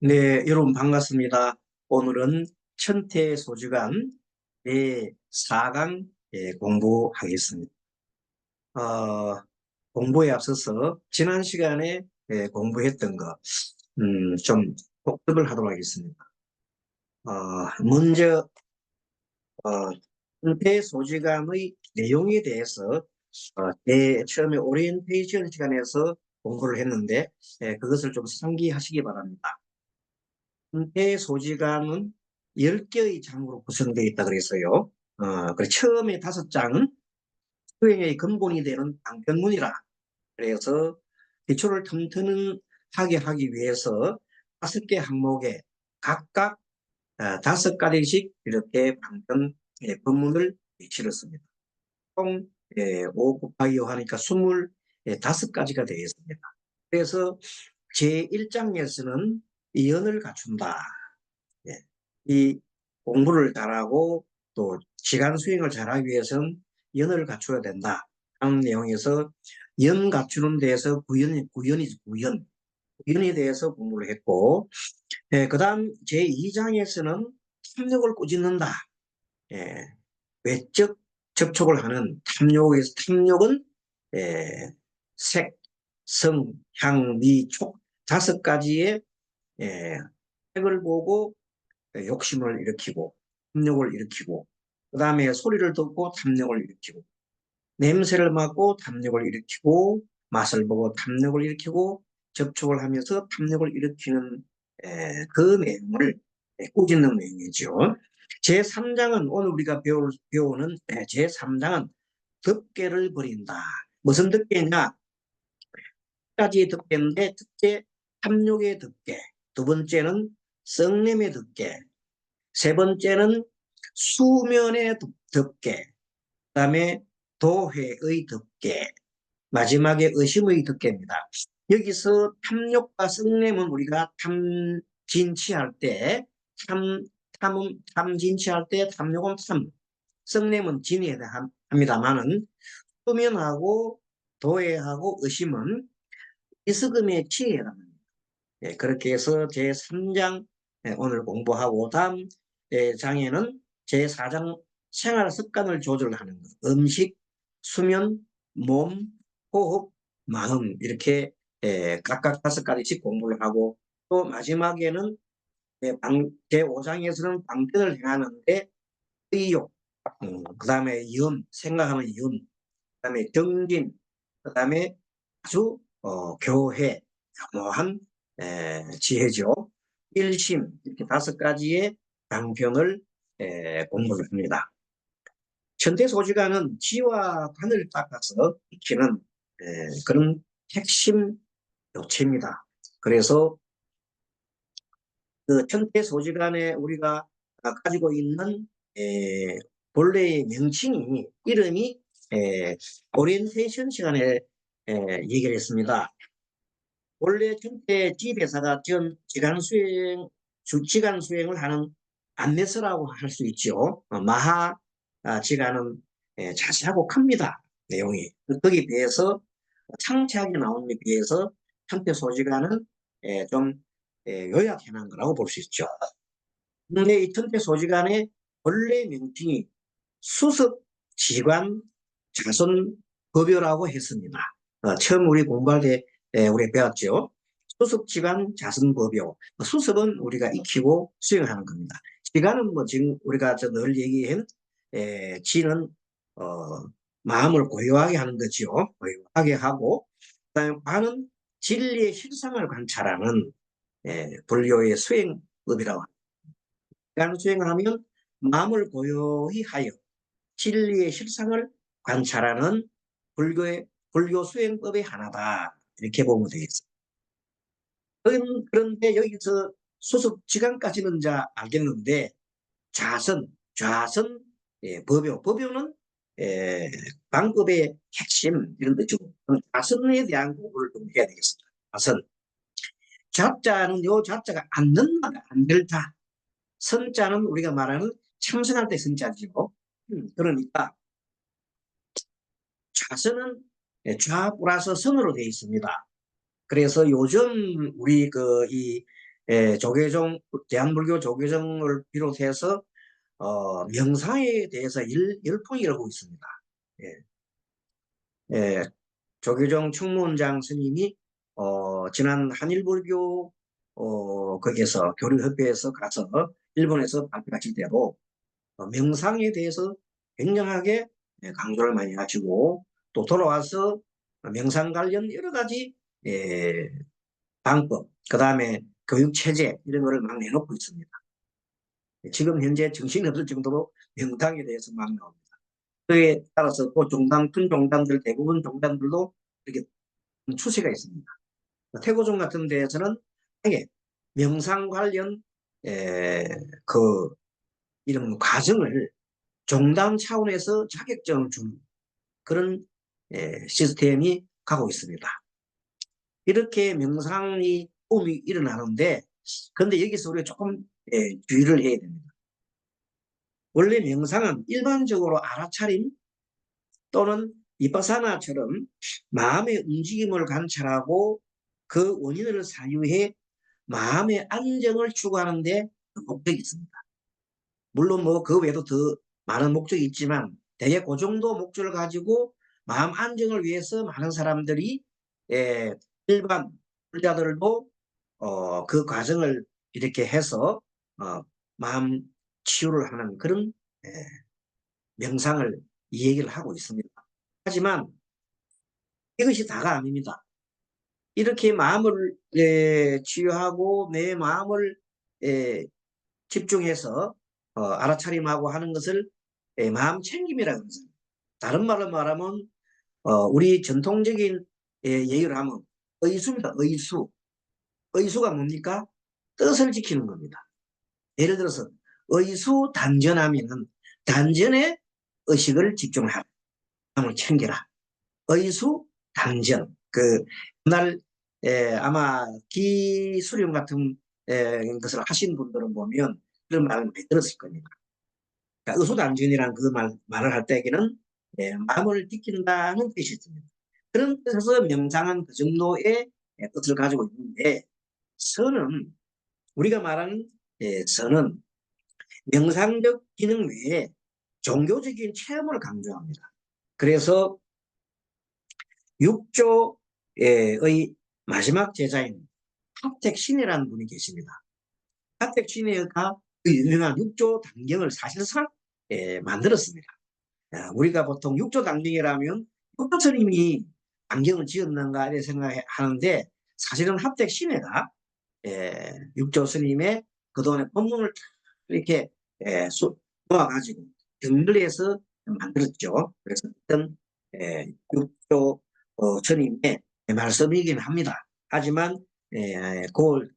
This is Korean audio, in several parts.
네, 여러분 반갑습니다. 오늘은 천태소주간 제4강 공부하겠습니다. 어, 공부에 앞서서 지난 시간에 공부했던 거, 좀 복습을 하도록 하겠습니다. 먼저, 어, 천태소주간의 내용에 대해서 처음에 오리엔테이션 시간에서 공부를 했는데, 그것을 좀 상기하시기 바랍니다. 대소지감은 10개의 장으로 구성되어 있다 그랬어요. 그래 처음에 5장은 수행의 근본이 되는 방편문이라 그래서 기초를 튼튼하게 하기 위해서 5개 항목에 각각 5가지씩 이렇게 방편 본문을 실었습니다. 총 5 곱하기 5 하니까 25가지가 되어 있습니다. 그래서 제1장에서는 이연을 갖춘다. 예. 이 공부를 잘하고 또 시간 수행을 잘하기 위해서는 연을 갖춰야 된다 하는 내용에서 연 갖추는 데에서 구연이지 구연. 구연에 대해서 공부를 했고, 그 다음 제2장에서는 탐욕을 꾸짖는다. 예, 외적 접촉을 하는 탐욕에서 탐욕은 예, 색, 성, 향, 미, 촉 5가지의 색을 보고 욕심을 일으키고 탐욕을 일으키고 그 다음에 소리를 듣고 탐욕을 일으키고 냄새를 맡고 탐욕을 일으키고 맛을 보고 탐욕을 일으키고 접촉을 하면서 탐욕을 일으키는 그 내용을 꾸짖는 내용이죠. 제3장은 오늘 우리가 배우는 제3장은 덮개를 버린다. 무슨 덮개냐? 가지 덮개인데 첫째 탐욕의 덮개, 두 번째는 썩냄의 덮개, 세 번째는 수면의 덮개, 그 다음에 도회의 덮개, 마지막에 의심의 덮개입니다. 여기서 탐욕과 썩냄은 우리가 탐진치할 때, 탐진치할 때 탐욕은 탐, 썩냄은 진이어야 합니다만은 수면하고 도회하고 의심은 이스금의 치에 해당합니다. 그렇게 해서 제3장 오늘 공부하고 다음 장에는 제4장 생활 습관을 조절하는 것. 음식, 수면, 몸, 호흡, 마음 이렇게 각각 5가지씩 공부를 하고 또 마지막에는 제5장에서는 방편을 행하는데 의욕, 그 다음에 염, 생각하면 염, 그 다음에 정진, 그 다음에 아주 교회, 교묘한 지혜죠. 일심 이렇게 5가지의 방편을 공부를 합니다. 천태소지가는 지와 관을 닦아서 익히는 그런 핵심 요체입니다. 그래서 그 천태소지간에 우리가 가지고 있는 본래의 명칭이 이름이 오리엔테이션 시간에 얘기를 했습니다. 원래 천태 지배사가 주지간 수행을 하는 안내서라고 할 수 있죠. 마하 지간은 자세하고 큽니다. 내용이. 거기에 비해서 창치하게 나온 데 비해서 천태 소지간은 좀 요약해놓은 거라고 볼 수 있죠. 근데 이 천태 소지간의 원래 명칭이 수습 지관 자손 법요라고 했습니다. 처음 우리 공부할 때 우리 배웠죠. 수습 지관 자손 법요. 수습은 우리가 익히고 수행하는 겁니다. 지관은 뭐 지금 우리가 늘 얘기한 지는 마음을 고요하게 하는 거죠. 고요하게 하고 그다음에 관은 진리의 실상을 관찰하는 불교의 수행법이라고 합니다. 관 수행을 하면 마음을 고요히 하여 진리의 실상을 관찰하는 불교 수행법의 하나다. 이렇게 보면 되겠습니다. 그런데 여기서 수습 지간까지는 이제 알겠는데 좌선 법요. 법요는 방법의 핵심 이런 뜻이고 좌선에 대한 공부를 좀 해야 되겠습니다. 좌선. 좌자는 요 좌자가 앉는다가 앉을 자. 선자는 우리가 말하는 참선할 때 선자지고 그러니까 좌선은 좌 플러스 선으로 되어 있습니다. 그래서 요즘 우리 이 조계종, 대한불교 조계종을 비롯해서 명상에 대해서 열풍이 일고 있습니다. 예, 예, 조계종 총무원장 스님이 지난 한일불교 거기에서 교류협회에서 가서 일본에서 발표하실 때로 명상에 대해서 굉장하게 강조를 많이 하시고 또 돌아와서 명상 관련 여러 가지 예, 방법, 그 다음에 교육체제 이런 거를 막 내놓고 있습니다. 지금 현재 정신이 없을 정도로 명상에 대해서 막 나옵니다. 그에 따라서 또 종단, 큰 종단들, 대부분 종단들도 이렇게 추세가 있습니다. 태고종 같은 데에서는 아예 명상 관련 에, 그 이런 과정을 종단 차원에서 자격증을 주는 그런 시스템이 가고 있습니다. 이렇게 명상이 도움이 일어나는데 그런데 여기서 우리가 조금 주의를 해야 됩니다. 원래 명상은 일반적으로 알아차림 또는 이파사나처럼 마음의 움직임을 관찰하고 그 원인을 사유해 마음의 안정을 추구하는 데 목적이 있습니다. 물론 뭐 그 외에도 더 많은 목적이 있지만 대개 그 정도 목적을 가지고 마음 안정을 위해서 많은 사람들이 일반 불자들도 그 과정을 이렇게 해서 마음 치유를 하는 그런 명상을 이 얘기를 하고 있습니다. 하지만 이것이 다가 아닙니다. 이렇게 마음을 치유하고 내 마음을 집중해서 알아차림하고 하는 것을 마음 챙김이라고 하죠. 다른 말로 말하면 우리 전통적인 예의를 하면 의수입니다. 의수. 의수가 뭡니까? 뜻을 지키는 겁니다. 예를 들어서 의수 단전하면은 단전에 의식을 집중을 하라. 마음을 챙겨라. 의수 단전. 그 그날 아마 기수련 같은 것을 하신 분들은 보면 그런 말을 많이 들었을 겁니다. 그러니까 의수단전이라는 그 말을 할 때에는 마음을 지킨다는 뜻이 있습니다. 그런 뜻에서 명상은 그 정도의 뜻을 가지고 있는데 선은 우리가 말하는 선은 명상적 기능 외에 종교적인 체험을 강조합니다. 그래서 육조의 마지막 제자인 합택신이라는 분이 계십니다. 합택신이가 그 유명한 육조 단경을 사실상 만들었습니다. 우리가 보통 육조 단경이라면 육조 스님이 단경을 지었는가 이렇게 생각하는데 사실은 합택신해가 육조 스님의 그동안의 법문을 이렇게 모아가지고 정리해서 만들었죠. 그래서 어떤 육조 스님의 말씀이긴 합니다. 하지만 그걸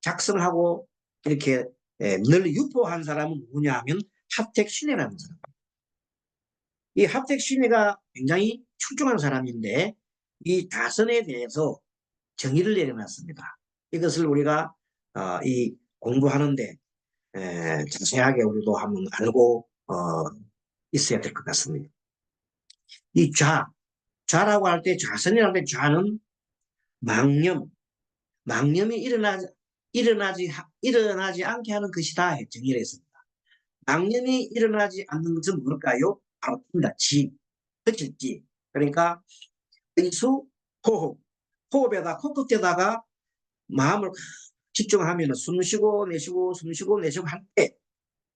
작성하고 이렇게 늘 유포한 사람은 누구냐 하면 합택신해라는 사람. 이 합택신해가 굉장히 출중한 사람인데 이 다선에 대해서 정의를 내려놨습니다. 이것을 우리가 이 공부하는데 자세하게 우리도 한번 알고 있어야 될 것 같습니다. 이 좌라고 할 때 좌선이라고 할 때 좌는 망념이 일어나지 않게 하는 것이다 정의를 했습니다. 망념이 일어나지 않는 것은 뭘까요? 바로 지, 그치지. 그러니까 의수, 호흡에다 코끝에다가 마음을 집중하면 숨 쉬고 내쉬고 숨 쉬고 내쉬고 할 때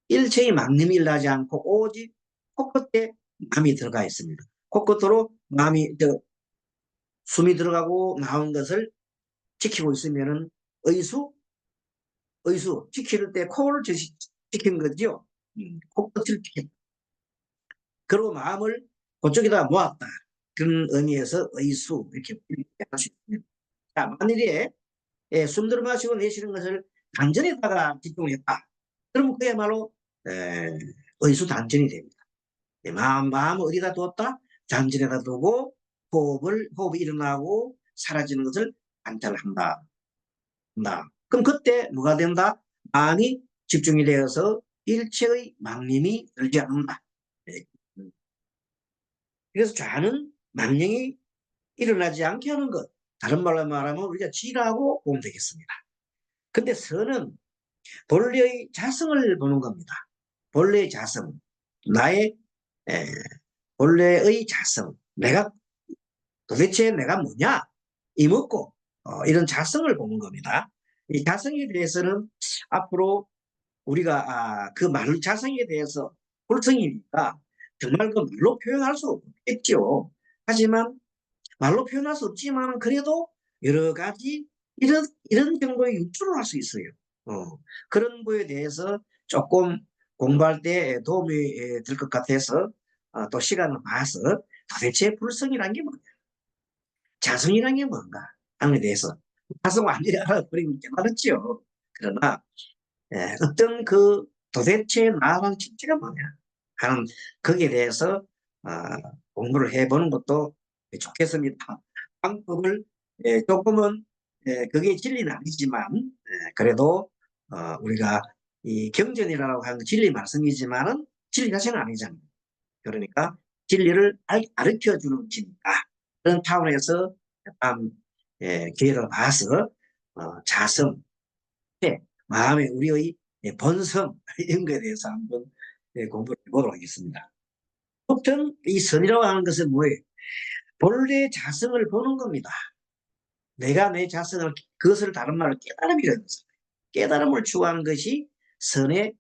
일체의 망념이 일어나지 않고 오직 코끝에 마음이 들어가 있습니다. 코끝으로 마음이 숨이 들어가고 나온 것을 지키고 있으면은 의수 지킬 때 코를 지킨 거죠. 코끝을 지켰다. 그리고 마음을 그쪽에다 모았다. 그런 의미에서 의수 이렇게 할 수 있습니다. 자, 만일에 숨 들어 마시고 내쉬는 것을 단전에다가 집중했다. 그러면 그야말로 의수 단전이 됩니다. 마음을 어디다 두었다? 단전에다 두고 호흡이 일어나고 사라지는 것을 관찰한다. 그럼 그때 뭐가 된다? 마음이 집중이 되어서 일체의 망념이 들지 않는다. 그래서 좌는 망령이 일어나지 않게 하는 것. 다른 말로 말하면 우리가 지라고 보면 되겠습니다. 근데 선은 본래의 자성을 보는 겁니다. 본래의 자성, 나의 에, 본래의 자성, 내가 도대체 내가 뭐냐? 이먹고 이런 자성을 보는 겁니다. 이 자성에 대해서는 앞으로 우리가 그 말 자성에 대해서 불성이니까 정말 그 말로 표현할 수 없겠죠. 하지만 말로 표현할 수 없지만 그래도 여러 가지 이런 정도의 유추를 할 수 있어요. 그런 거에 대해서 조금 공부할 때 도움이 될 것 같아서 또 시간을 봐서 도대체 불성이란 게 뭐냐, 자성이란 게 뭔가 하는 데 대해서 자성 완전히 알아버리고 깨달았죠. 그러나 어떤 그 도대체 나라는 진짜가 뭐냐 하는 거기에 대해서 어, 공부를 해보는 것도 좋겠습니다. 방법을 조금은 그게 진리는 아니지만 그래도 우리가 이 경전이라고 하는 진리 말씀이지만은 진리 자체는 아니잖아요. 그러니까 진리를 가르쳐 주는 것이니까 그런 차원에서 다음 기회를 봐서 자성, 마음의 우리의 본성 이런 거에 대해서 한번 공부를 해보도록 하겠습니다. 아무튼 이 선이라고 하는 것은 뭐예요? 본래 자성을 보는 겁니다. 내가 내 자성을 그것을 다른 말로 깨달음이라는 것입니다. 깨달음을 추구하는 것이 선의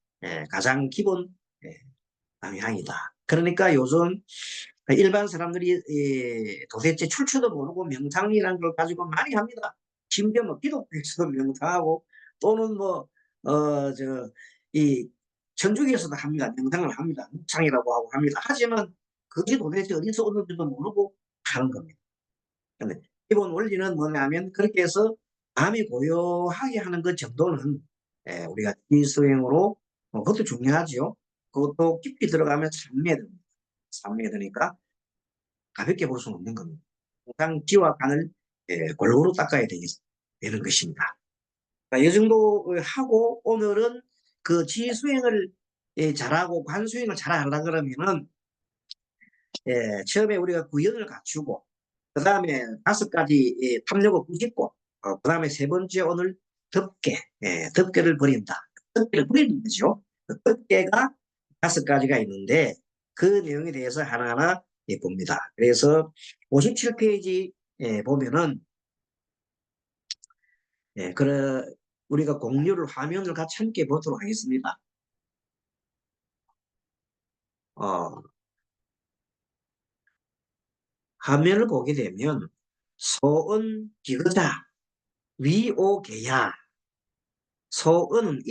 가장 기본 방향이다. 그러니까 요즘 일반 사람들이 도대체 출처도 모르고 명상이라는 걸 가지고 많이 합니다. 심지어 뭐 기독교에서도 명상하고 또는 뭐 이 천주교에서도 합니다. 명상을 합니다. 묵상이라고 하고 합니다. 하지만 그게 도대체 어디서 오는지도 모르고 하는 겁니다. 근데 기본 원리는 뭐냐면 그렇게 해서 마음이 고요하게 하는 것 정도는 우리가 지수행으로 그것도 중요하죠. 그것도 깊이 들어가면 삼매듭니다. 삼매드니까 가볍게 볼 수는 없는 겁니다. 항상 지와 간을 골고루 닦아야 되는 것입니다. 이 정도 하고 오늘은 그 지수행을 잘하고 관수행을 잘하려 그러면은 처음에 우리가 구현을 갖추고 그 다음에 5가지 탐욕을 꾸짖고 그 다음에 세 번째 오늘 덮개, 덮개를 버린다. 덮개를 버리는 거죠. 그 덮개가 5가지가 있는데 그 내용에 대해서 하나하나 봅니다. 그래서 57페이지 보면은 그래 우리가 공유를 화면을 같이 함께 보도록 하겠습니다. 어, 화면을 보게 되면 소은 기거자 위오계야 소은은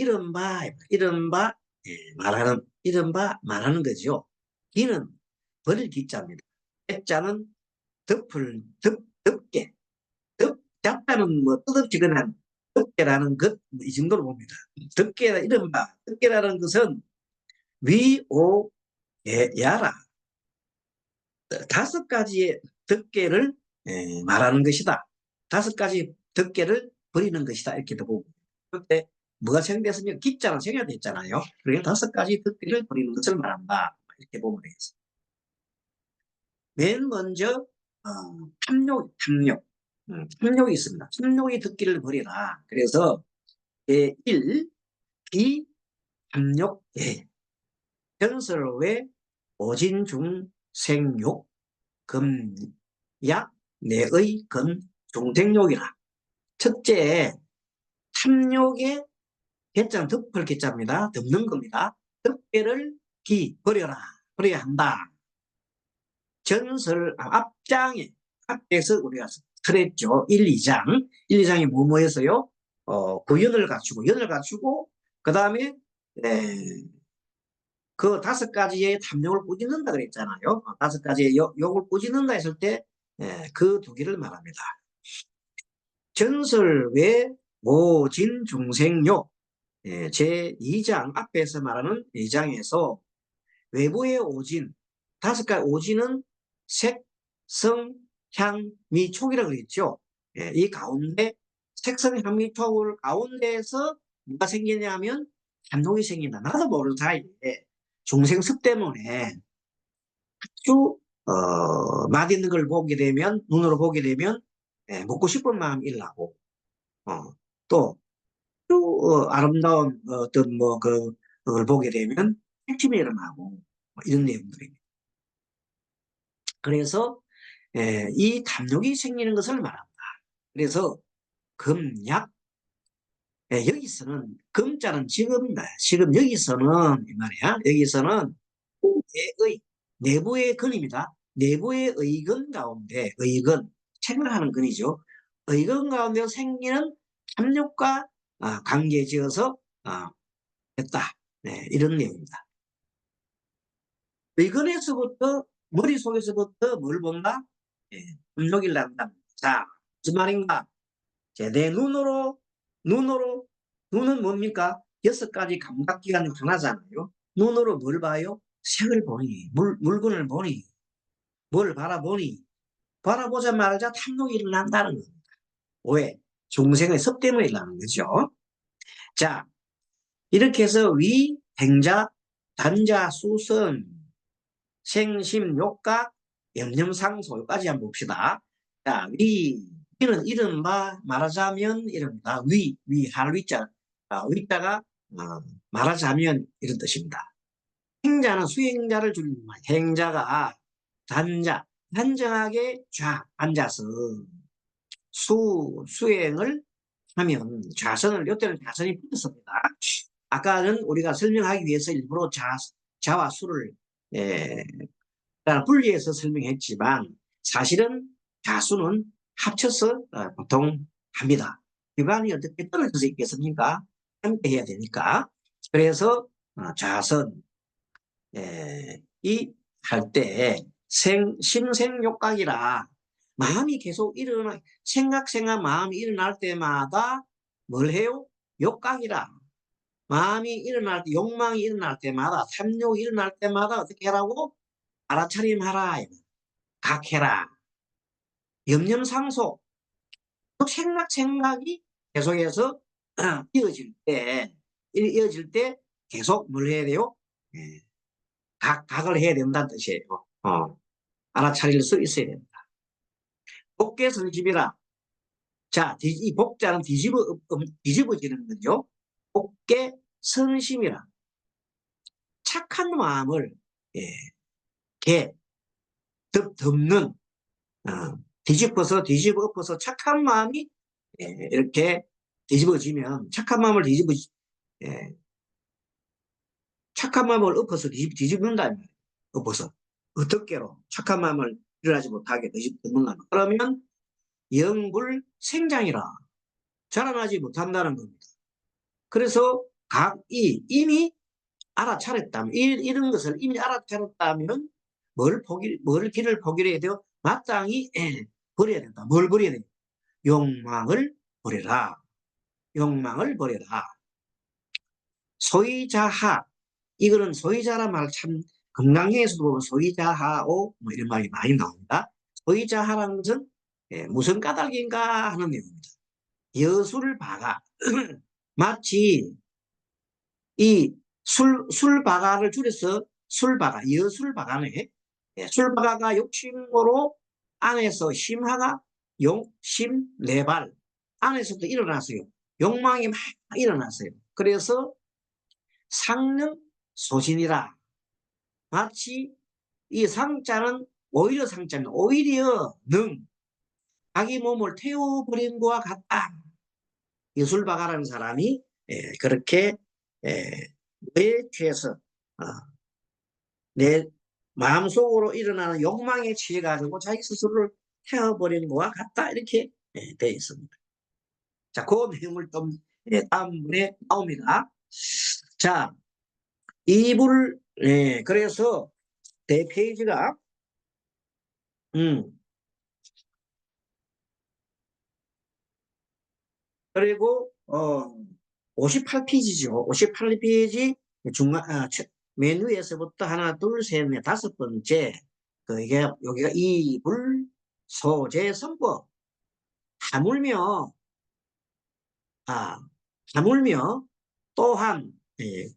이른바 말하는 거죠. 기는 버릴 기자입니다. 액자는 덮개 잡다는 뭐 뜻없이 그냥 덮개라는 것이 정도로 봅니다. 이른바 덮개라는 것은 위오 야라 5가지의 덮개를 말하는 것이다. 5가지 덮개를 버리는 것이다. 이렇게도 보고. 그때 뭐가 생겼으면 기자는 생겨됐잖아요. 그러니까 5가지 덮개를 버리는 것을 말한다. 이렇게 보면 되겠습니다. 맨 먼저 탐욕이 있습니다. 탐욕의 덮개를 버리라. 그래서 1. 비탐욕 현설외 오진중 생욕 금약 내의 근 중생욕이라. 첫째, 탐욕의 개자는 덮을 개자입니다. 덮는 겁니다. 덮개를 버려야 한다. 앞장에 앞에서 우리가 그랬죠. 1, 2장. 1, 2장이 뭐였어요? 연을 갖추고 그 다음에 그 5가지의 탐욕을 꾸짖는다 그랬잖아요. 5가지의 욕을 꾸짖는다 했을 때 그 2개를 말합니다. 전설 외 모진 중생욕 제2장 앞에서 말하는 2장에서 외부의 오진 5가지 오진은 색, 성, 향, 미, 촉이라고 그랬죠. 이 가운데 색성, 향, 미, 촉을 가운데에서 뭐가 생기냐면 탐욕이 생긴다. 나도 모르는 사이에 중생습 때문에 아주 맛있는 걸 보게 되면 눈으로 보게 되면 먹고 싶은 마음이 일어나고 또 또 아름다운 어떤 뭐 그걸 보게 되면 핵심이 일어나고 뭐 이런 내용들입니다. 그래서 이 탐욕이 생기는 것을 말합니다. 그래서 금약 여기서는 금자는 지금 여기서는 이 말이야. 여기서는 내의 내부의 근입니다. 내부의 의근 가운데 의근 책을 하는 근이죠. 의근 가운데 생기는 탐욕과 관계지어서 했다. 네, 이런 내용입니다. 의근에서부터 머릿속에서부터 뭘 본다? 탐욕이 난다. 자, 무슨 말인가? 내 눈으로 눈은 뭡니까? 6가지 감각기관 중 하나잖아요. 눈으로 뭘 봐요? 색을 보니 물건을 보니 뭘 바라보자마자 탐욕이 일어난다는 겁니다. 왜? 중생의 섭 때문에 일어나는 거죠. 자, 이렇게 해서 위, 행자, 단자, 수선, 생심, 욕각, 염념상소 여기까지 한번 봅시다. 자, 위는 이른바 말하자면 이릅니다. 할위자, 위자가 말하자면 이런 뜻입니다. 행자는 수행자를 줄이는 말. 행자가 단정하게 앉아서 수행을 하면 이때는 좌선이 붙었습니다. 아까는 우리가 설명하기 위해서 일부러 자와 수를 분리해서 설명했지만 사실은 자수는 합쳐서 보통 합니다. 육안이 어떻게 떨어져서 있겠습니까? 함께 해야 되니까. 그래서 자선 이 할 때 심생욕각이라 마음이 계속 생각 마음이 일어날 때마다 뭘 해요? 욕각이라 마음이 일어날 때 욕망이 일어날 때마다 탐욕이 일어날 때마다 어떻게 하라고? 알아차림하라 각해라 염념상속 생각이 계속해서 이어질 때 계속 뭘 해야 돼요? 각을 해야 된다는 뜻이에요. 알아차릴 수 있어야 됩니다. 복계성심이라. 자, 이 복자는 뒤집어지는 거죠. 복계성심이라. 착한 마음을 덮는 뒤집어 엎어서 착한 마음이 이렇게 뒤집어지면 착한 마음을 엎어서 뒤집는다. 엎어서 어떻게로 착한 마음을 일어나지 못하게 뒤집는가. 그러면 영불생장이라 자라나지 못한다는 겁니다. 그래서 이미 알아차렸다면 이런 것을 이미 알아차렸다면 뭘 길을 포기를 해야 돼요? 마땅히 버려야 된다. 뭘 버려야 돼요? 욕망을 버려라. 욕망을 버려라. 소이자하. 이거는 소이자란 말 참 건강에서도 보면 소이자하오 뭐 이런 말이 많이 나옵니다. 소이자하라는 것은 무슨 까닭인가 하는 내용입니다. 여술바가 마치 이 술바가를 줄여서 여술바가네. 술바가가 욕심으로 안에서 심하가 욕심 4발 안에서도 일어났어요. 욕망이 막 일어났어요. 그래서 상능 소신이라 마치 이 상자는 오히려 자기 몸을 태워버린 것과 같다. 예술바가라는 사람이 그렇게 뇌에 취해서 내 마음속으로 일어나는 욕망에 취해가지고 자기 스스로를 태워버리는 것과 같다. 이렇게 되어 있습니다. 자, 그 내용을 좀 다음 문에 나옵니다. 자, 그래서 대페이지가 그리고 58페이지죠. 58페이지 맨 위에서부터 하나, 둘, 셋, 넷, 5번째 여기가 이불 소재 선법 하물며 또한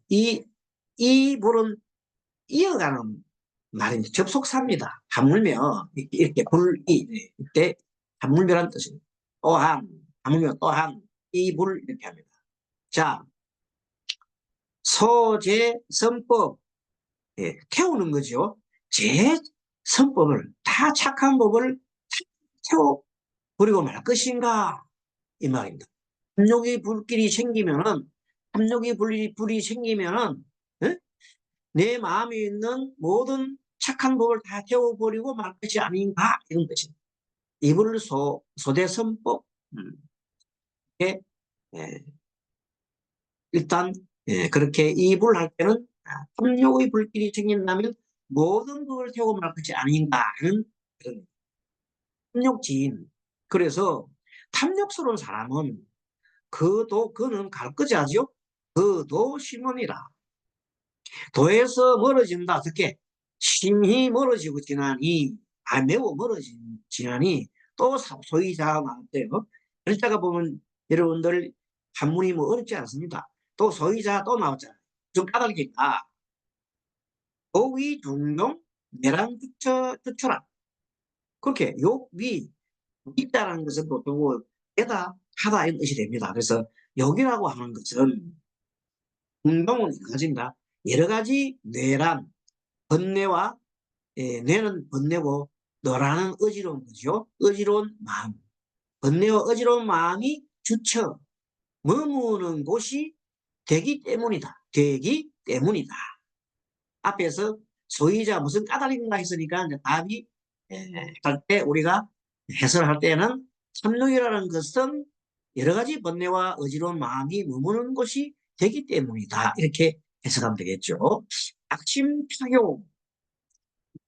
이 불은 이어가는 말입니다. 접속사입니다. 하물며 이렇게 이때 하물며란 뜻입니다. 하물며 또한 이 불 이렇게 합니다. 자, 소제선법, 예, 태우는 거죠. 제 선법을 다 착한 법을 태워버리고 말 것인가 이 말입니다. 탐욕이 불길이 생기면은 탐욕이 불이 생기면은 예? 내 마음에 있는 모든 착한 법을 다 태워버리고 말 것이 아닌가 이런 것입니다. 이불 소대선법 예, 예, 일단 예, 그렇게 이불 할 때는 탐욕의 불길이 생긴다면 모든 것을 태우고 말 것이 아닌가 하는 그런 탐욕지인. 그래서 탐욕스러운 사람은 그는 갈 것이 하죠. 그도 심언이라. 도에서 멀어진다. 어떻게? 심히 멀어지고 지나니, 매우 지나니, 또 소이자가 나왔대요. 글자가 보면 여러분들 한문이 뭐 어렵지 않습니다. 또 소이자 또 나왔잖아요. 좀 까닭이니까. 오위 중용 내란 투철라 그렇게 욕이 있다라는 것은 보통 깨다 하다 이런 뜻이 됩니다. 그래서 욕이라고 하는 것은 운동은 가진다. 여러 가지 뇌란, 번뇌와 뇌는 번뇌고 너라는 의지로운 거죠. 의지로운 마음. 번뇌와 의지로운 마음이 주처 머무는 곳이 되기 때문이다. 되기 때문이다. 앞에서 소유자 무슨 까닭인가 했으니까 이제 답이 할 때 우리가 해설할 때는 참욕이라는 것은 여러 가지 번뇌와 의지로운 마음이 머무는 곳이 되기 때문이다. 이렇게 해석하면 되겠죠. 악심 착용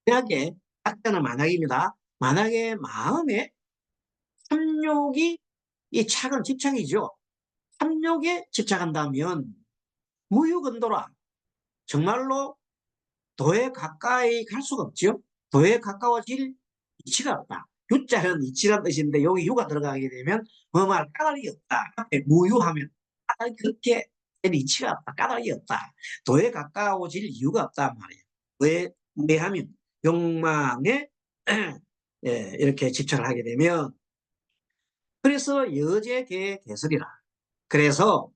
만약에 악자는 만약입니다. 만약에 마음에 탐욕이 이 착은 집착이죠. 탐욕에 집착한다면 무유건도라 정말로 도에 가까이 갈 수가 없죠. 도에 가까워질 이치가 없다. 유자는 이치란 뜻인데 여기 유가 들어가게 되면 뭐 말 까닭이 없다. 앞에 무유하면 까닭이 그렇게 된 이치가 없다. 까닭이 없다. 도에 가까워질 이유가 없단 말이에요. 왜하면 욕망에 예, 이렇게 집착을 하게 되면 그래서 여제계 개설이라. 그래서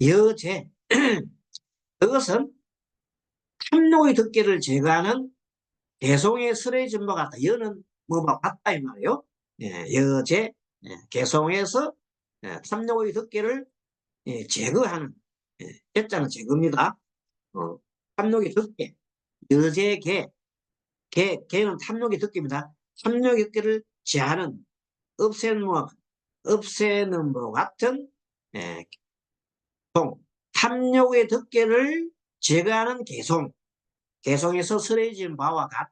여제 그것은 탐욕의 덮개를 제거하는 개송의 설의 전과 같다. 여는 뭐가 같다 이 말이에요. 예, 여제 개송에서 탐욕의 덮개를 제거하는 개자는 제거입니다. 탐욕의 덮개 여제 개는 탐욕의 덮개입니다. 탐욕의 덮개를 제하는 없애는 것 같은 예, 탐욕의 덮개를 제거하는 개송에서 설해진 바와 같다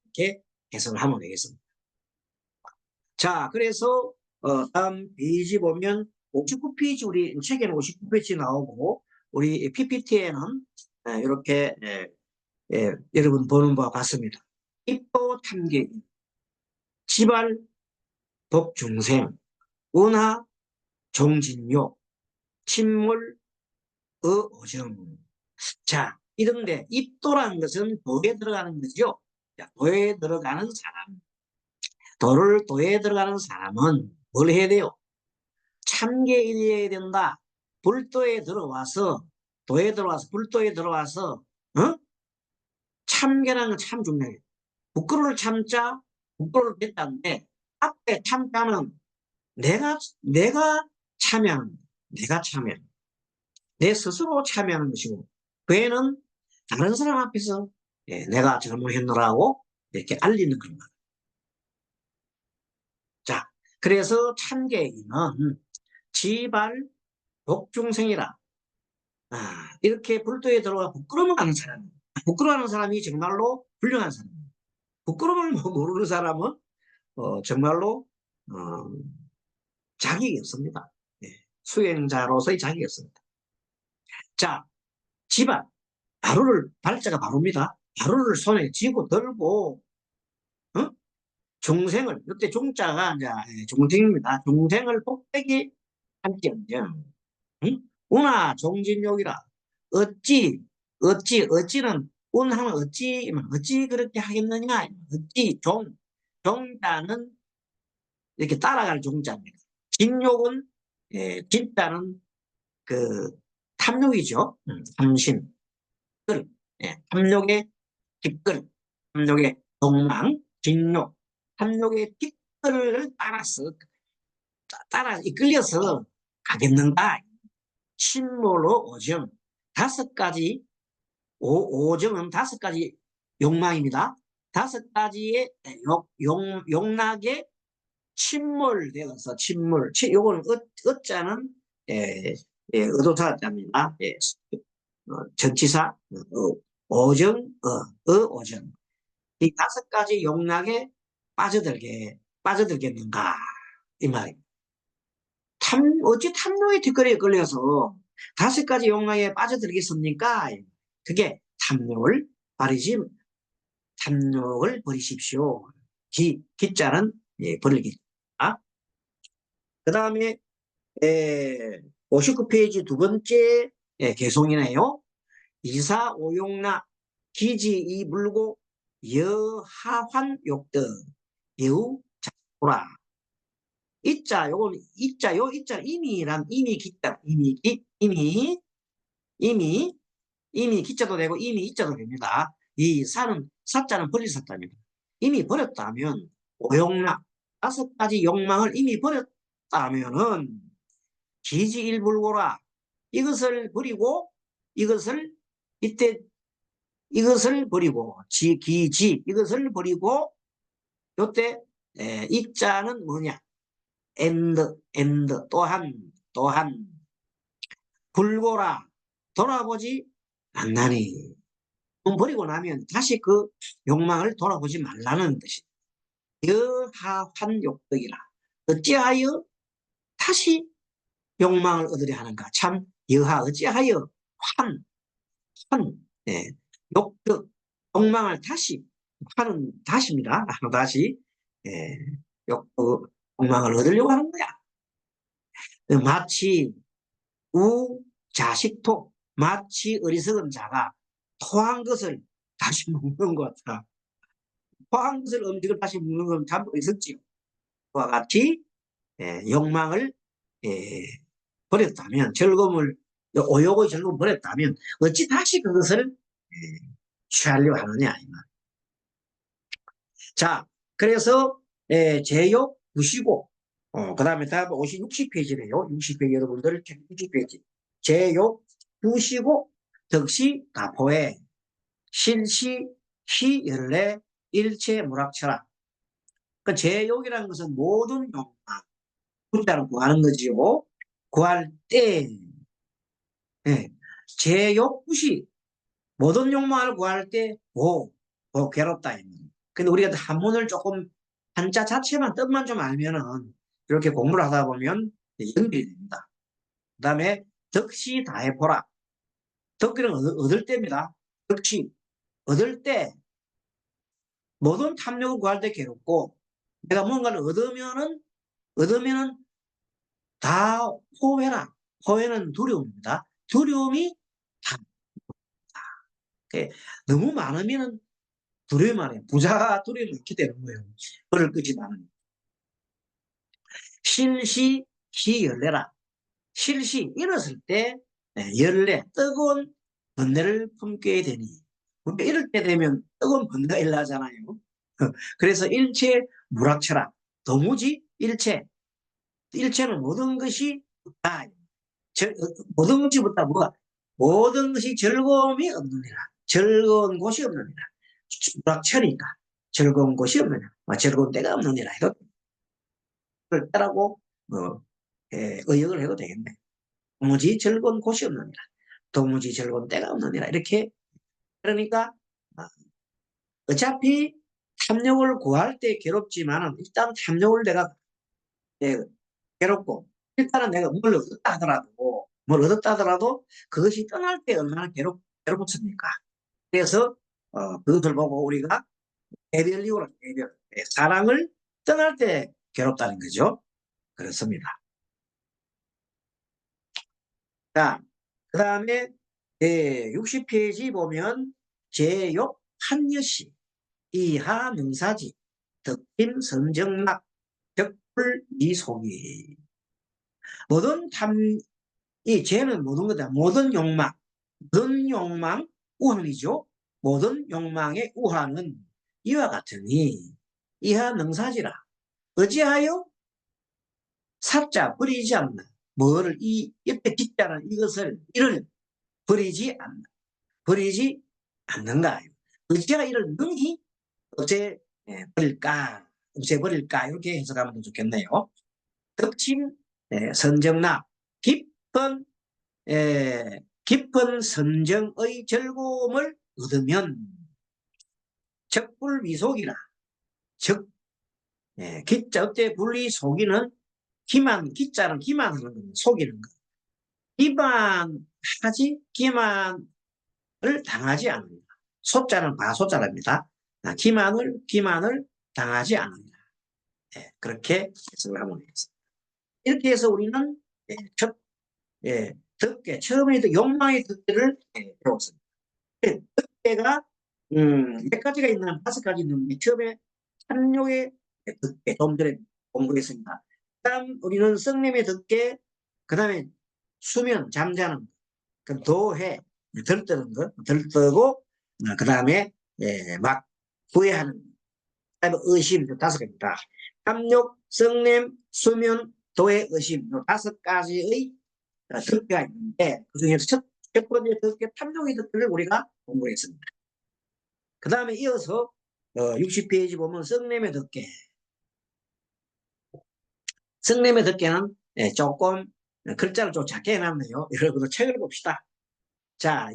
이렇게 해석을 하면 되겠습니다. 자, 그래서 다음 페이지 보면 59페이지 우리 책에는 59페이지 나오고 우리 PPT에는 이렇게 여러분 보는 바와 같습니다. 입도 탐계, 지발 복중생, 운하 종진요, 침물 어오정. 자, 이런데 입도라는 것은 도에 들어가는 거죠. 자, 도에 들어가는 사람. 도에 들어가는 사람은 뭘 해야 돼요? 참계일해야 된다. 불도에 들어와서 불도에 들어와서 참계라는 건 참 중요해요. 부끄러울 참자 부끄러울 뺐다는데 앞에 참자는 내가 참여하는 내가 참여 내 스스로 참여하는 것이고 그애는 다른 사람 앞에서 내가 잘못했노라고 이렇게 알리는 겁니다. 자, 그래서 참계인은 지발 복중생이라 이렇게 불도에 들어가 부끄러워하는 사람 부끄러워하는 사람이 정말로 훌륭한 사람입니다. 부끄러움을 모르는 사람은 정말로 어, 자격이 없습니다. 수행자로서의 자격이 없습니다. 자, 지발 발자가 바로입니다. 바로를 손에 쥐고 들고 어? 중생을 이때 중자가 이제 중생입니다. 중생을 복되게 함께한정. 응? 운하 종진욕이라 어찌는 운하면 어찌 그렇게 하겠느냐 어찌 종자는 이렇게 따라갈 종자입니다. 진욕은 진짜는 그 탐욕이죠. 탐심, 끌, 탐욕의 뒷끌, 탐욕의 욕망, 진욕, 탐욕의 뒷끌을 따라 이끌려서 가겠는가? 침몰로 오정, 다섯 가지, 오정은 다섯 가지 욕망입니다. 다섯 가지의 욕락에 침몰되어서 요거는 어자는 의도사자입니다. 전치사 오정 오정 이 다섯 가지 욕락에 빠져들겠는가 이 말입니다. 어찌 탐욕의 뒷거리에 걸려서 다섯 가지 욕망에 빠져들겠습니까? 그게 탐욕을 버리십시오. 기자는 버리기. 그 다음에 59페이지 두 번째 개송이네요. 이사오용나 기지이불고 여하환욕등 여우 자꾸라. 이자 이미란 이미 기자 이미 기자도 되고 이미 이자도 됩니다. 이 사자는 버릴 사자입니다. 이미 버렸다면 오용락 다섯 가지 욕망을 이미 버렸다면은 기지일불고라 이것을 버리고 이것을 버리고 이것을 버리고 요때 이자는 뭐냐 또한 불고라 돌아보지 않나니 버리고 나면 다시 그 욕망을 돌아보지 말라는 뜻이 여하환욕덕이라 어찌하여 다시 욕망을 얻으려 하는가 참 어찌하여 욕덕 욕망을 다시입니다 다시 욕망을 얻으려고 하는 거야 마치 자식토 마치 어리석은 자가 토한 것을 다시 먹는 것 같아. 토한 것을 음식을 다시 먹는 건 참 어리석지요. 그와 같이 욕망을 버렸다면 오욕의 즐거움을 버렸다면 어찌 다시 그것을 취하려고 하느냐 이 말. 자 그래서 제욕 부시고 그 다음에 다음 60페이지네요. 60페이지 여러분들 60페이지 제욕 부시고 덕시 가포에 실시 희열래 일체 무락처라. 그 제욕이라는 것은 모든 욕망 구자를 구하는 거지요. 구할 때 제욕 부시 모든 욕망을 구할 때 괴롭다. 근데 우리가 한문을 조금 한자 자체만 뜻만 좀 알면은 이렇게 공부를 하다 보면 연결이 됩니다. 그 다음에 덕시 다해보라. 덕기는 얻을 때입니다. 덕시 얻을 때 모든 탐욕을 구할 때 괴롭고 내가 뭔가를 얻으면은 다 포회라. 포회는 두려움입니다. 두려움이 다 너무 많으면은 두려움이 많아요. 부자가 두려움이 있게 되는 거예요. 그럴 것이 많으면. 실시 열래라. 실시 일었을 때 열래 뜨거운 번뇌를 품게 되니 이럴 때 되면 뜨거운 번뇌가 일어나잖아요. 그래서 일체 무락처라. 도무지 일체는 모든 것이 없다. 모든 것이부터 모든 것이 즐거움이 없느니라. 즐거운 곳이 없느니라. 무락처니까 즐거운 곳이 없느니라. 즐거운 데가 없느니라. 그걸 따라고 의역을 해도 되겠네. 도무지 즐거운 곳이 없느니라. 도무지 즐거운 때가 없느니라. 이렇게 그러니까 어차피 탐욕을 구할 때 괴롭지만은 일단 탐욕을 내가 괴롭고 일단은 내가 뭘 얻었다 하더라도 그것이 떠날 때 얼마나 괴롭습니까? 그래서 그것을 보고 우리가 대별 사랑을 떠날 때 괴롭다는 거죠. 그렇습니다. 자, 그 다음에 60페이지 보면 제욕 한여시 이하 능사지 덕임 선정락 격불 이송이 모든 이 죄는 모든 거다. 모든 욕망, 우환이죠. 모든 욕망의 우환은 이와 같으니 이하 능사지라. 어찌하여 살자 버리지 않나. 뭐를 이 옆에 짓자는 이를 버리지 않는가. 어찌가 이를 능히 없애버릴까 이렇게 해석하면 좋겠네요. 덕침 선정납 깊은 선정의 즐거움을 얻으면 적불미속이라. 적 기자 어째 분리 속이는 기자는 기만하는 겁니다. 속이는 거. 기만을 당하지 않는다. 소자는 바소자랍니다. 기만을 당하지 않는다. 그렇게 해석을 하면 되겠습니다. 이렇게 해서 우리는 첫 덕계 처음에 욕망의 덕계를 배웠습니다. 덕계가 몇 가지가 있나 5가지 있는데 처음에 찬욕의 덕계 좀 전에 공부했습니다. 그다음 우리는 성냄의 덕계, 그다음에 수면 잠자는, 그 도해 들뜨는 거 들뜨고 그다음에 막 후회하는, 그다음에 의심 5개입니다. 탐욕, 성냄, 수면, 도해, 의심 5가지의 덕계가 있는데 그 중에서 첫 번째 덕계 탐욕의 덕계를 우리가 공부했습니다. 그 다음에 이어서 60페이지 보면 성냄의 덕계. 성냄의 덕계는 조금 글자를 좀 작게 해놨네요. 여러분도 책을 봅시다. 자,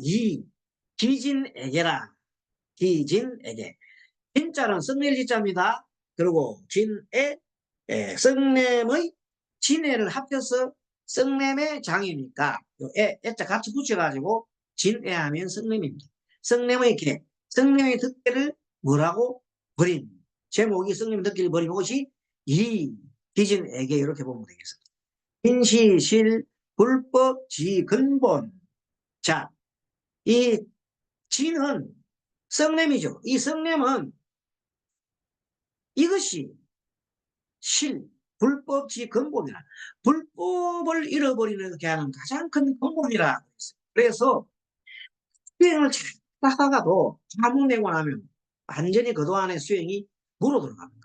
기진에게라. 기진에게. 진자는 성낼 지자입니다. 그리고 성냄의 진해를 합쳐서 성냄의 장이니까 애자 같이 붙여가지고 진해하면 성냄입니다. 성냄의 개, 성냄의 덕계를 뭐라고 버린 제목이 성냄의 덕계를 버린 것이 이 기진에게 이렇게 보면 되겠습니다. 인시실 불법 지근본. 자, 이 진은 성냄이죠. 이 성냄은 이것이 불법지 근본이라. 불법을 잃어버리는 게 하는 가장 큰 근본이라. 그래서 수행을 잘 하다가도 아무 내고 나면 완전히 그도 안에 수행이 물어 들어가는 거야.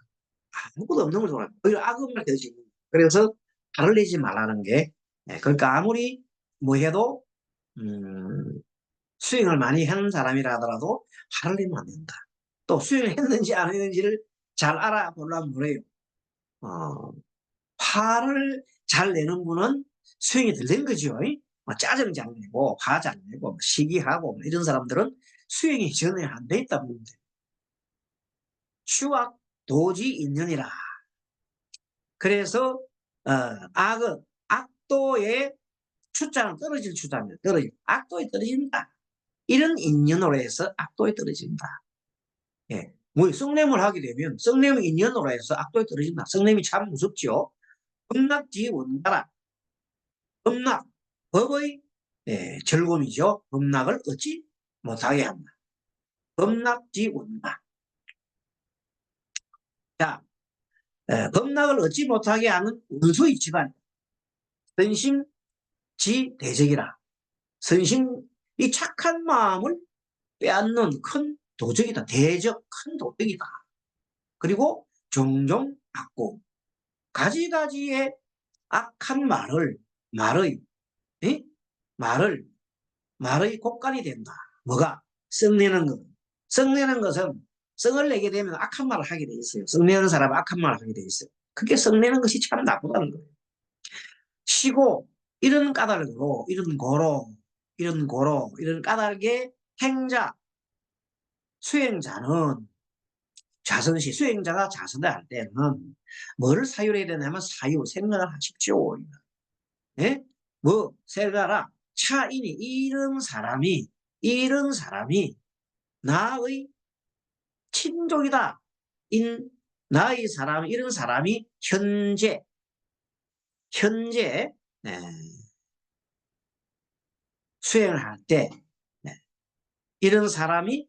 아무것도 없는 걸 좋아해요. 오히려 악업만 되지. 그래서 발을 내지 말라는 게, 그러니까 아무리 뭐 해도 수행을 많이 하는 사람이라 하더라도 화를 내면 안 된다. 또 수행을 했는지 안 했는지를 잘 알아보려면 뭐래요? 화를 잘 내는 분은 수행이 덜 된 거죠. 뭐 짜증 잘 내고 화 잘 내고 뭐 시기하고 뭐 이런 사람들은 수행이 전혀 안 돼 있다 보면 돼요. 추악 도지 인연이라. 그래서 악도의 추자는 떨어질 추자입니다. 악도에 떨어진다. 이런 인연으로 해서 악도에 떨어진다. 예. 뭐 성냄을 하게 되면 성냄 인연으로 해서 악도에 떨어진다. 성냄이 참 무섭죠. 범락지 원다라. 범락, 법의 절검이죠. 범락을 얻지 못하게 한다. 범락지 원다. 자, 범락을 얻지 못하게 하는 원수의 집안. 선심지 대적이라. 이 착한 마음을 빼앗는 큰 도적이다. 큰 도적이다. 그리고 종종 악고 가지가지의 악한 말의 곡간이 된다. 뭐가? 썩내는 것. 썩내는 것은 썩을 내게 되면 악한 말을 하게 돼 있어요. 썩내는 사람은 악한 말을 하게 돼 있어요. 그게 썩내는 것이 참 나쁘다는 거예요. 쉬고 이런 까닭으로 이런 까닭의 행자 수행자는 수행자가 자선을 할 때는 뭐를 사유해야 되냐면 생각을 하십시오. 예? 뭐 생각하라. 차인이 이런 사람이 나의 친족이다. 이런 사람이 현재 수행을 할 때 이런 사람이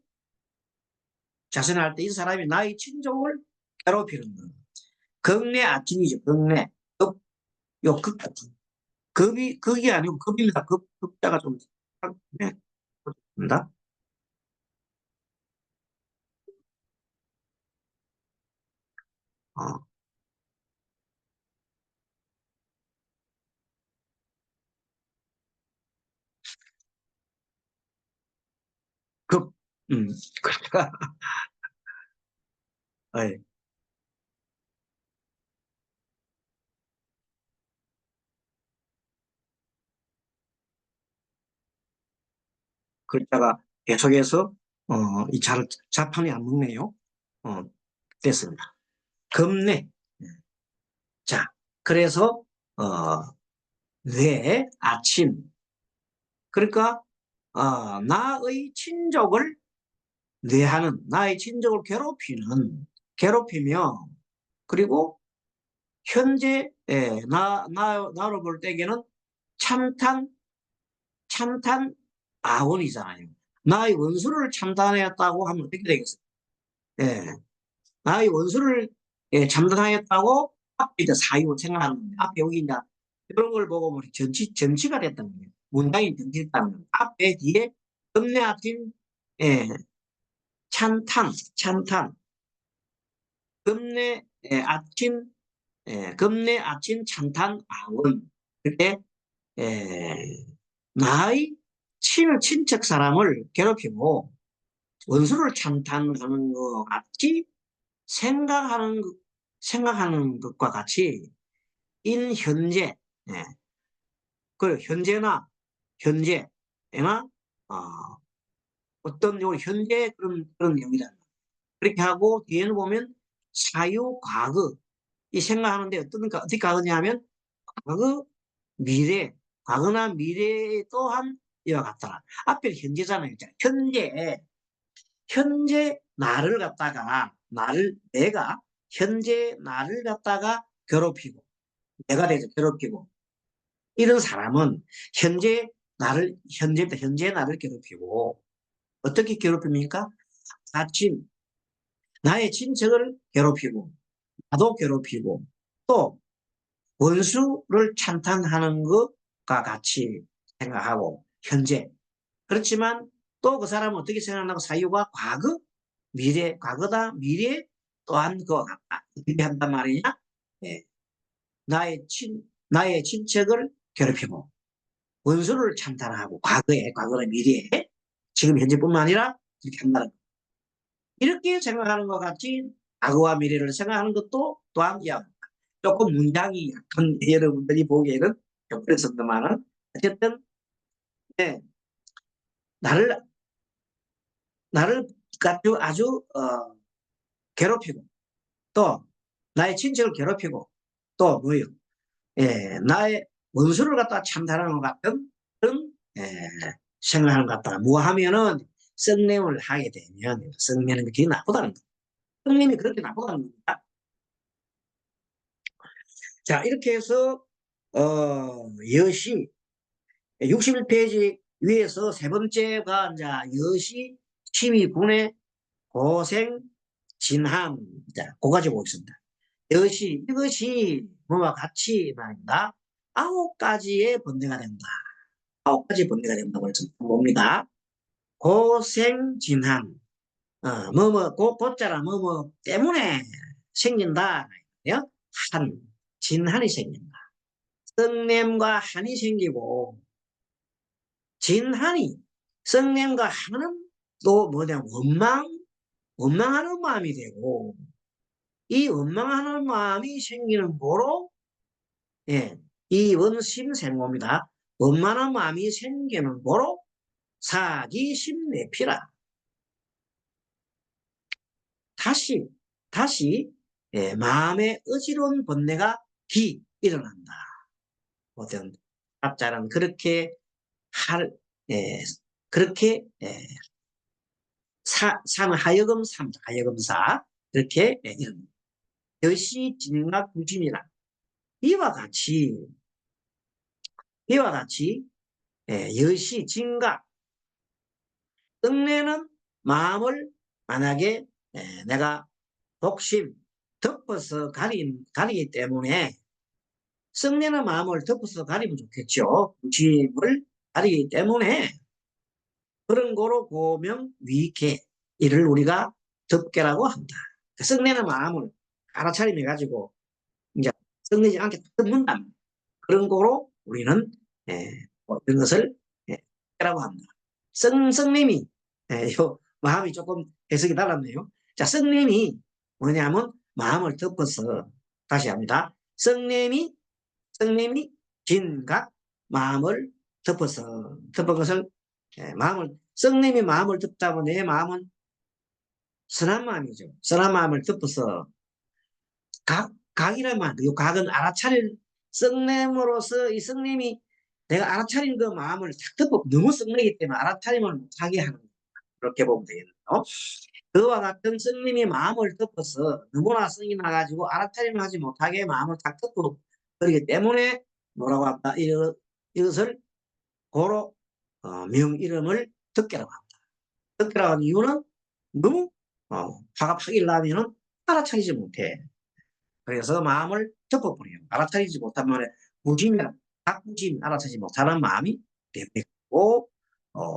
자선할 때 이 사람이 나의 친족을 괴롭히는 거. 경내 아침이죠. 경내. 극 같은. 급이 아니고 급입니다. 급자가 좀, 네, 그렇습니다. 어, 급, 음, 글자가, 예, 글자가 계속해서, 자판이 안 먹네요. 어, 됐습니다. 겁내. 자, 그래서, 뇌, 아침. 그러니까, 나의 친족을 뇌하는, 나의 친족을 괴롭히며, 그리고 현재, 나로 볼 때에는 참탄, 참탄 아원이잖아요. 나의 원수를 참단하였다고 하면 어떻게 되겠어요? 예, 나의 원수를 참단하였다고 앞에 이제 사유 생각하는 겁니다. 앞에 여기 이제 이런 걸 보고 우리 전치가 됐던 거예요. 문장이 전치했다는 거예요. 앞에 뒤에 금내 아침 예, 찬탄 금내 아침 금내 아침 찬탄 아원 그때 나의 친척 사람을 괴롭히고 원수를 참탄하는 것 같이 생각하는, 생각하는 것과 같이 인 현재, 예, 그 현재나, 어, 어떤 요 현재 그런 내용이다. 그렇게 하고 뒤에는 보면 사유, 과거, 이 생각하는데 어떻게 가느냐면 과거, 미래, 과거나 미래 또한 이와 같더라. 앞에 현재잖아요. 현재 내가 현재 나를 갖다가 괴롭히고 내가 돼서 괴롭히고 이런 사람은 현재 나를 괴롭히고 어떻게 괴롭힙니까? 아침 나의 친척을 괴롭히고 나도 괴롭히고 또 원수를 찬탄하는 것과 같이 생각하고 현재 그렇지만 또 그 사람은 어떻게 생각하고 사유가 과거다 미래 또한 어떻게 한단 말이냐 예, 나의 친척을 괴롭히고 원수를 찬탄하고 과거나 미래에 지금 현재뿐만 아니라 이렇게 한다는 이렇게 생각하는 것 같이 과거와 미래를 생각하는 것도 또한 조금 문장이 약간 여러분들이 보기에는 좀 그랬었더만은 어쨌든 네, 나를 나를 아주 괴롭히고 또 나의 친척을 괴롭히고 또 뭐요? 나의 원수를 갖다 참사하는 것 같은 그런 생각하는 것 같다. 뭐 하면은 썩냄을 하게 되면 썩내는 게 되게 나쁘다는 거예요. 썩냄이 그렇게 나쁘다는 겁니다. 자 이렇게 해서 여시 61페이지 위에서 세 번째가 이제 여시 시위 분해 고생 진함 자 그거 가지고 있습니다. 이것이 뭐와 같이 말입니다. 9가지의 번뇌가 된다. 9가지 번뇌가 된다고 해서 봅니다. 고생진한, 고자라 때문에 생긴다. 진한이 생긴다. 썩냄과 한이 생기고, 진한이, 썩냄과 한은 또 뭐냐, 원망하는 마음이 되고, 이 원망하는 마음이 생기는 거로 예, 이 원심생모입니다. 원만한 마음이 생기는 거로 사기심내피라. 다시, 다시, 마음의 어지러운 번뇌가 일어난다. 어떤 학자는 그렇게 할, 예, 그렇게, 하여금사, 그렇게, 이런, 여시 진각 구심이라. 이와 같이, 이와 같이, 여시 진각, 끝내는 마음을 만약에 내가 독심, 덮어서 가리기 때문에 썩내는 마음을 덮어서 가리면 좋겠죠. 부심을 가리기 때문에 그런 거로 고명 위계 이를 우리가 덮개라고 한다. 썩내는 마음을 알아차림해 가지고 이제 썩내지 않게 덮는다. 그런 거로 우리는 이런 것을 덮개라고 한다. 썩내미 요 마음이 조금 해석이 달랐네요. 자, 썩내미 뭐냐면 마음을 덮어서 다시 합니다. 썩내미 진각 마음을 덮은 것을 마음을 썩내미 마음을 덮다면 내 마음은 선한 마음이죠. 선한 마음을 덮어서 각이란 말, 이 각은 알아차릴 썩냄으로써 이 썩냄이 내가 알아차린 그 마음을 탁 덮어 너무 썩내기 때문에 알아차림을 못하게 하는 그렇게 보면 되겠네요. 그와 같은 썩님이 마음을 덮어서 너무나 성이 나가지고 알아차림을 하지 못하게 마음을 탁 덮어 버리기 때문에 뭐라고 한다? 이것을 고로 명 이름을 덮개라고 합니다. 덮개라고 하는 이유는 너무 화가 팍 일나면은 알아차리지 못해. 그래서 마음을 덮어버려요. 알아차리지 못한 말에 부짐이라 부짐 알아차리지 못하는 마음이 되고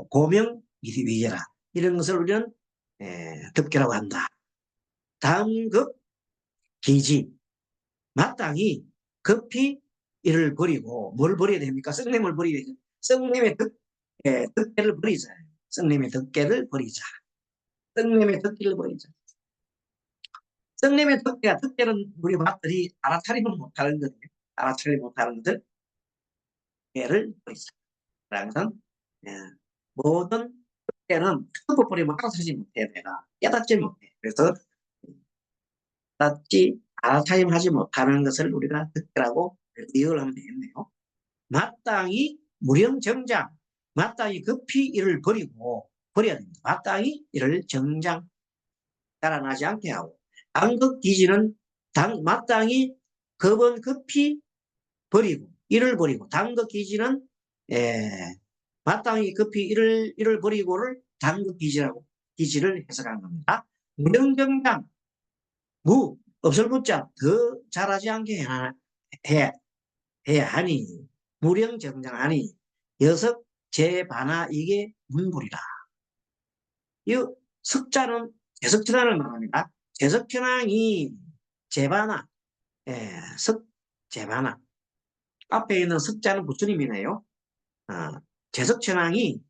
고명 위제라 이런 것을 우리는 덮개라고 한다. 다음 급 기지 마땅히 급히 이를 버리고 뭘 버려야 됩니까? 썩냄을 버려야 되죠. 썩냄의 덮개를 버리자. 썩냄의 덮개를 버리자. 썩냄의 덮개를 버리자. 썩냄의 덮개는 우리 맛들이 알아차리면 못하는 거예요. 알아차리 못하는 것을 덮개를 버리자. 그래서 모든 덮개는 덮어버리면 알아차리지 못해. 내가 깨닫지 못해. 그래서 알아차림하지 못하는 것을 우리가 덮개라고 이해를 하면 되겠네요. 마땅히 무령정장 마땅히 급히 이를 버려야 됩니다. 마땅히 이를 정장 달아나지 않게 하고 당극기지는 마땅히 급은 급히 버리고 이를 버리고 당극기지는 마땅히 급히 이를 버리고를 당극기지라고 기지를 해석한 겁니다. 무령정장 없을 붙자 더 잘하지 않게 해야 하니 무령정장하니 여석 제반하 이게 문불이라. 이 석자는 제석천왕을 말합니다. 제석천왕이 제반하 석제반하 앞에 있는 석자는 부처님이네요. 제석천왕이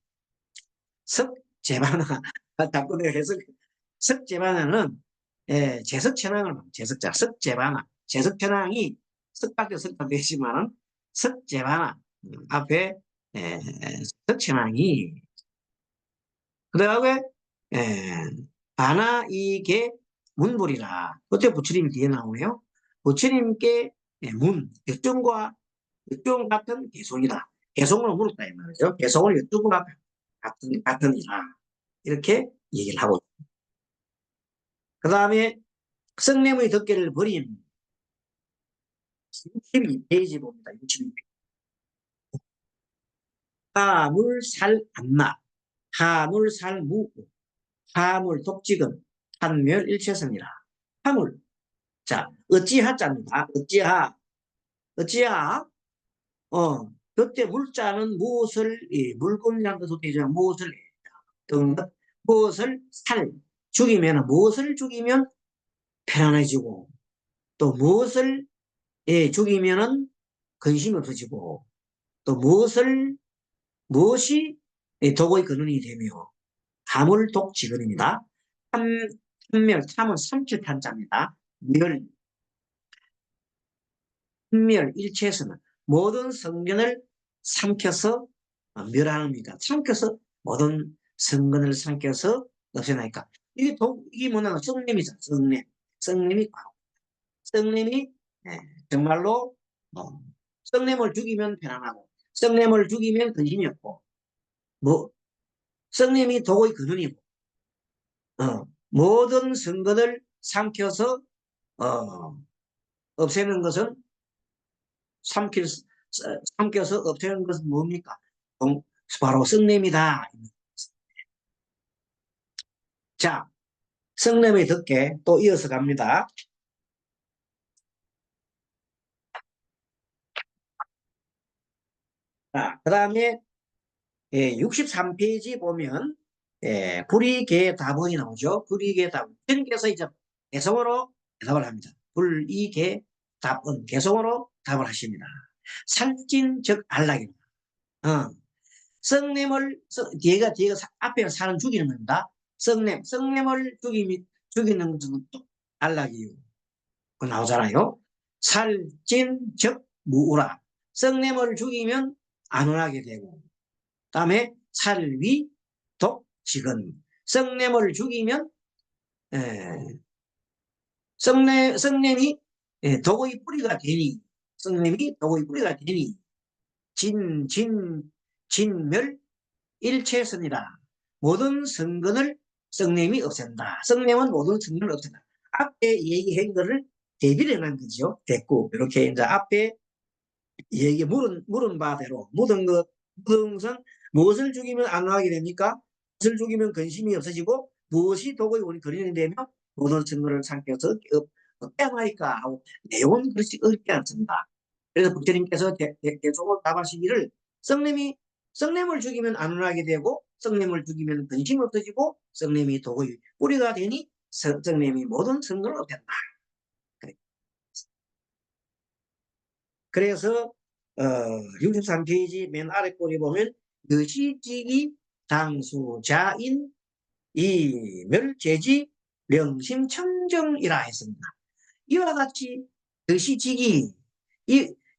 석제반하 자꾸 내가 해석 석제반하는 제석천왕을 말합니다. 제석자 석제반하 제석천왕이 석밖에 석도 되지만은 석제반하 앞에 석천왕이 그 다음에 바나 이게 문불이라 어떻게 부처님이 뒤에 나오네요. 부처님께 문 역정과 역정 같은 개송이다. 개송으로 물었다 이 말이죠. 개송을 역정과 같으니라 이렇게 얘기를 하고 그 다음에 성냄의 덮개를 버린 62페이지 봅니다. 62페이지. 하물살 안나 하물살무 하물 독직은 한멸 일체성이라. 하물 자 어찌하자입니다. 어찌하 그때 물자는 무엇을 물건이라는 것도 되죠. 무엇을 무엇을 죽이면 무엇을 죽이면 편안해지고 또 무엇을 죽이면은 근심이 없어지고 또 무엇이 도구의 근원이 되며 하물독지근입니다. 참멸 참은 삼칠탄자입니다. 멸 일체에서는 모든 성견을 삼켜서 멸하는니까 삼켜서 모든 성근을 삼켜서 없애나니까 이게 뭐냐 성냄이죠. 성냄이 성냄이 정말로 성냄을 죽이면 편안하고 성냄을 죽이면 근심이 없고 뭐 성냄이 도의 근원이고 모든 성근을 삼켜서 없애는 것은 삼켜서 없애는 것은 뭡니까? 바로 성냄이다. 자, 성냄의 덮개 또 이어서 갑니다. 자, 그 다음에 63페이지 보면 불이계답원이 나오죠. 불이계답원. 선생님께서 이제 개성어로 대답을 합니다. 불이계답원. 개성어로 답을 하십니다. 살찐 즉 안락입니다. 썩냄을 뒤가 앞에 사는 죽이는 겁니다. 썩냄을 죽이는 것은 또 안락이요. 그 나오잖아요. 살찐 즉 무우라. 썩냄을 죽이면 안온하게 되고, 다음에 살위 독직은. 썩냄을 죽이면 썩냄이 독의 뿌리가 되니, 썩냄이 독의 뿌리가 되니 진멸 일체선이라. 모든 성근을 썩냄이 없앤다. 썩냄은 모든 성근을 없앤다. 앞에 얘기한 거를 대비를 해놓은 거죠. 됐고, 이렇게 이제 앞에 얘기 물은 바대로 묻은 것은 무엇을 죽이면 안하게 됩니까? 무엇을 죽이면 근심이 없어지고, 무엇이 독의 원인 거리는 되며 모든 성근을 삼켜서 빼앗나니까 하고 내용은 그렇지 어렵지 않습니다. 그래서 부처님께서 계속 답하시기를 썩냄을 죽이면 안온하게 되고, 썩냄을 죽이면 근심이 없어지고, 썩냄이 독의 뿌리가 되니 썩냄이 모든 성근을 없앤다. 그래서 63페이지 맨 아래 꼬리 보면 의시직이 당수자인 이멸제지 명심청정이라 했습니다. 이와 같이 의시직이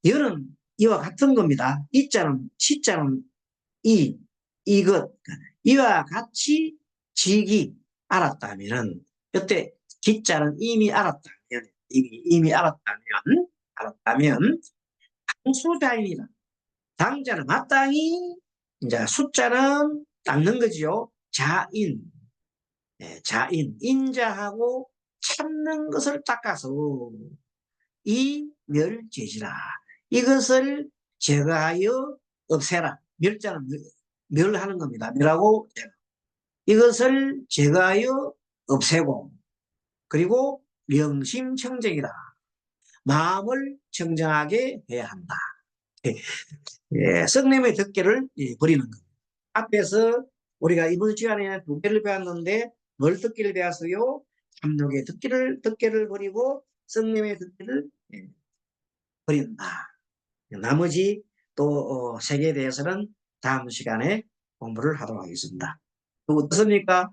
여는 이와 같은 겁니다. 이자는 시자는 이것 이와 같이 직이 알았다면은, 이때 기자는 이미 알았다면, 이미 알았다면 수자입니다. 당자는 마땅히, 이제 숫자는 닦는 거지요. 자인, 인자하고 참는 것을 닦아서 이멸제지라. 이것을 제거하여 없애라. 멸자는 멸하는 겁니다. 멸하고 이것을 제거하여 없애고, 그리고 명심청정이라. 마음을 청정하게 해야 한다. 썩냄의 덮개를 버리는 겁니다. 앞에서 우리가 이번 시간에 두 개를 배웠는데, 뭘 덮개를 배웠어요? 참욕의 덮개를 버리고 썩냄의 덮개를 버린다. 나머지 또 세 개에 대해서는 다음 시간에 공부를 하도록 하겠습니다. 어떻습니까?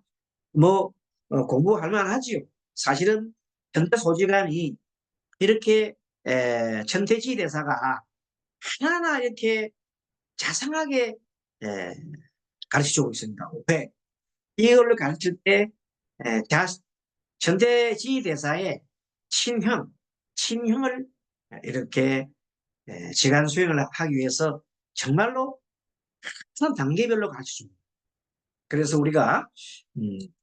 뭐 공부할 만하지요. 사실은 현대 소지관이 이렇게 천태지 대사가 하나하나 이렇게 자상하게 가르쳐주고 있습니다. 왜? 이걸 가르칠 때 천태지 대사의 친형을 이렇게 시간 수행을 하기 위해서 정말로 한 단계별로 가르쳐줍니다. 그래서 우리가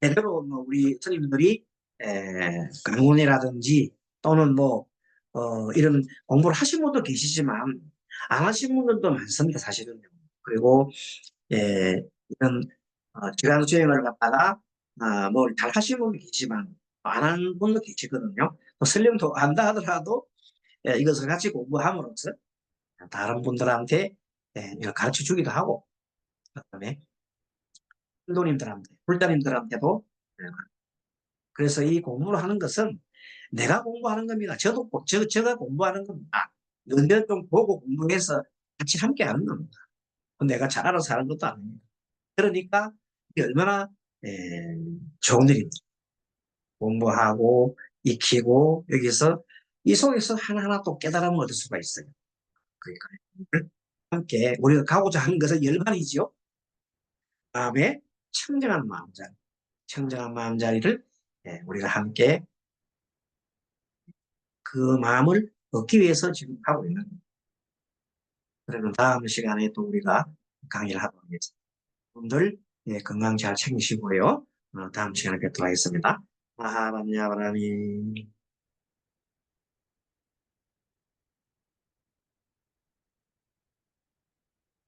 제대로 우리 스님들이 강론이라든지 또는 이런 공부를 하신 분도 계시지만 안 하신 분들도 많습니다, 사실은요. 그리고 이런 시간 수행을 갖다가 뭘 잘 하신 분도 계시지만 안 하는 분도 계시거든요. 설령도 안다 하더라도 이것을 같이 공부함으로써 다른 분들한테 이걸 가르쳐 주기도 하고, 그다음에 신도님들한테, 불자님들한테도. 그래서 이 공부를 하는 것은 내가 공부하는 겁니다. 제가 공부하는 겁니다. 너희들 좀 보고 공부해서 같이 함께 하는 겁니다. 내가 잘 알아서 하는 것도 아닙니다. 그러니까 이게 얼마나 좋은 일입니다. 공부하고 익히고 여기서 이 속에서 하나하나 또 깨달음을 얻을 수가 있어요. 그러니까 함께 우리가 가고자 하는 것은 열반이지요. 다음에 청정한 마음자리를 우리가 함께 그 마음을 얻기 위해서 지금 하고 있는 겁니다. 그러면 다음 시간에 또 우리가 강의를 하도록 하겠습니다. 여러분들 건강 잘 챙기시고요. 다음 시간에 뵙도록 하겠습니다. 마하반야바라미.